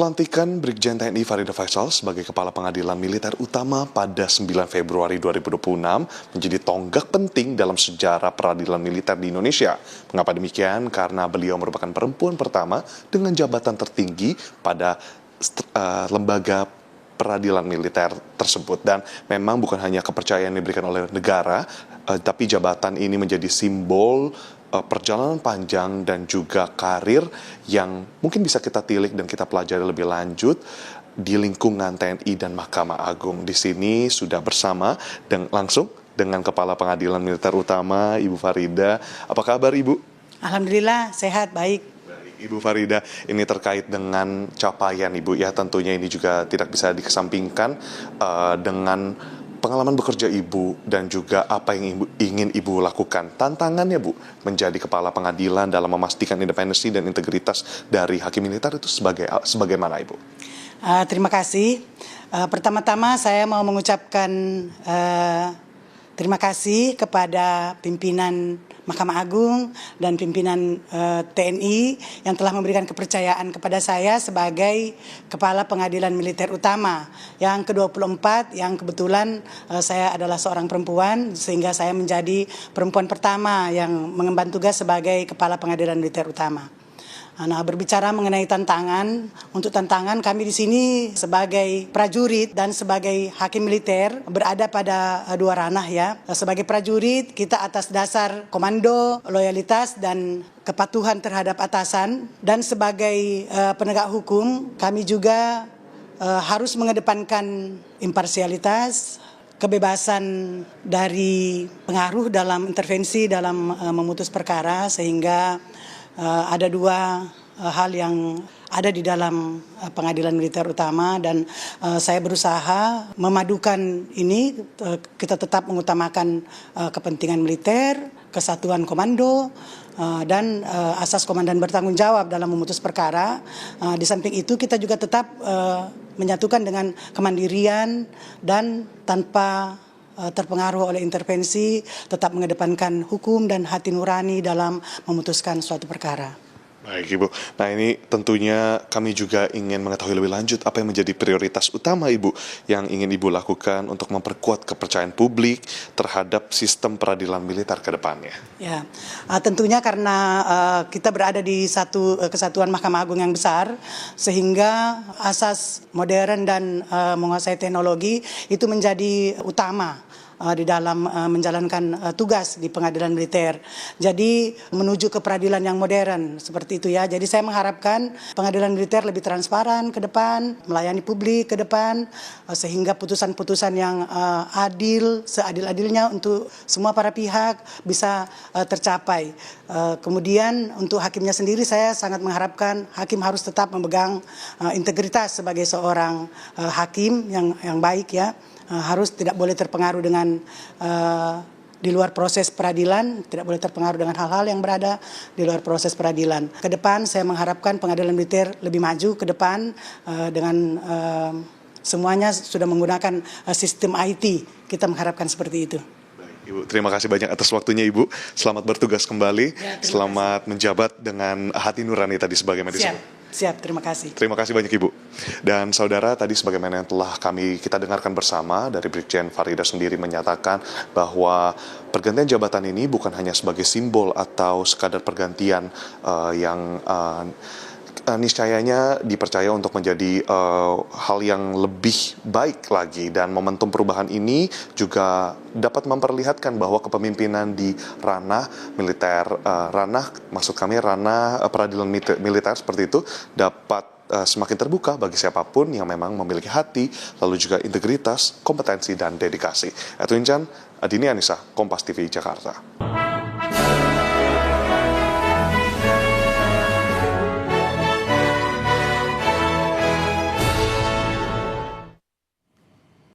Pelantikan Brigjen TNI Farida Faisal sebagai Kepala Pengadilan Militer Utama pada 9 Februari 2026 menjadi tonggak penting dalam sejarah peradilan militer di Indonesia. Mengapa demikian? Karena beliau merupakan perempuan pertama dengan jabatan tertinggi pada lembaga peradilan militer tersebut. Dan memang bukan hanya kepercayaan yang diberikan oleh negara, tapi jabatan ini menjadi simbol perjalanan panjang dan juga karir yang mungkin bisa kita tilik dan kita pelajari lebih lanjut di lingkungan TNI dan Mahkamah Agung. Di sini sudah bersama dan langsung dengan Kepala Pengadilan Militer Utama, Ibu Farida. Apa kabar, Ibu? Alhamdulillah, sehat, baik. Ibu Farida, ini terkait dengan capaian Ibu ya, tentunya ini juga tidak bisa dikesampingkan dengan pengalaman bekerja Ibu dan juga apa yang ingin Ibu lakukan. Tantangannya Bu, menjadi kepala pengadilan dalam memastikan independensi dan integritas dari hakim militer itu sebagaimana Ibu? Terima kasih. Pertama-tama saya mau mengucapkan terima kasih kepada pimpinan Mahkamah Agung dan pimpinan TNI yang telah memberikan kepercayaan kepada saya sebagai Kepala Pengadilan Militer Utama yang ke-24, yang kebetulan saya adalah seorang perempuan sehingga saya menjadi perempuan pertama yang mengemban tugas sebagai Kepala Pengadilan Militer Utama. Nah, berbicara mengenai tantangan, untuk tantangan kami di sini sebagai prajurit dan sebagai hakim militer berada pada dua ranah ya. Sebagai prajurit kita atas dasar komando, loyalitas dan kepatuhan terhadap atasan, dan sebagai penegak hukum kami juga harus mengedepankan imparsialitas, kebebasan dari pengaruh dalam intervensi dalam memutus perkara, sehingga ada dua hal yang ada di dalam Pengadilan Militer Utama, dan saya berusaha memadukan ini. Kita tetap mengutamakan kepentingan militer, kesatuan komando, dan asas komandan bertanggung jawab dalam memutus perkara. Di samping itu kita juga tetap menyatukan dengan kemandirian dan tanpa terpengaruh oleh intervensi, tetap mengedepankan hukum dan hati nurani dalam memutuskan suatu perkara. Baik Ibu, nah ini tentunya kami juga ingin mengetahui lebih lanjut apa yang menjadi prioritas utama Ibu yang ingin Ibu lakukan untuk memperkuat kepercayaan publik terhadap sistem peradilan militer ke depannya. Ya, tentunya karena kita berada di satu kesatuan Mahkamah Agung yang besar, sehingga asas modern dan menguasai teknologi itu menjadi utama di dalam menjalankan tugas di pengadilan militer. Jadi menuju ke peradilan yang modern seperti itu ya. Jadi saya mengharapkan pengadilan militer lebih transparan ke depan, melayani publik ke depan, sehingga putusan-putusan yang adil, seadil-adilnya untuk semua para pihak bisa tercapai. Kemudian untuk hakimnya sendiri saya sangat mengharapkan hakim harus tetap memegang integritas sebagai seorang hakim yang baik ya. Harus tidak boleh terpengaruh dengan di luar proses peradilan, tidak boleh terpengaruh dengan hal-hal yang berada di luar proses peradilan. Ke depan saya mengharapkan pengadilan militer lebih maju ke depan dengan semuanya sudah menggunakan sistem IT. Kita mengharapkan seperti itu. Ibu, terima kasih banyak atas waktunya Ibu. Selamat bertugas kembali. Ya, selamat menjabat dengan hati nurani tadi sebagaimana disebut. Siap, terima kasih. Terima kasih banyak Ibu. Dan saudara, tadi sebagaimana yang telah kita dengarkan bersama dari Brigjen Farida sendiri menyatakan bahwa pergantian jabatan ini bukan hanya sebagai simbol atau sekadar pergantian yang niscayanya dipercaya untuk menjadi hal yang lebih baik lagi, dan momentum perubahan ini juga dapat memperlihatkan bahwa kepemimpinan di ranah militer, ranah peradilan militer seperti itu dapat semakin terbuka bagi siapapun yang memang memiliki hati, lalu juga integritas, kompetensi, dan dedikasi. Edwin Chan, Adini Anissa, Kompas TV, Jakarta.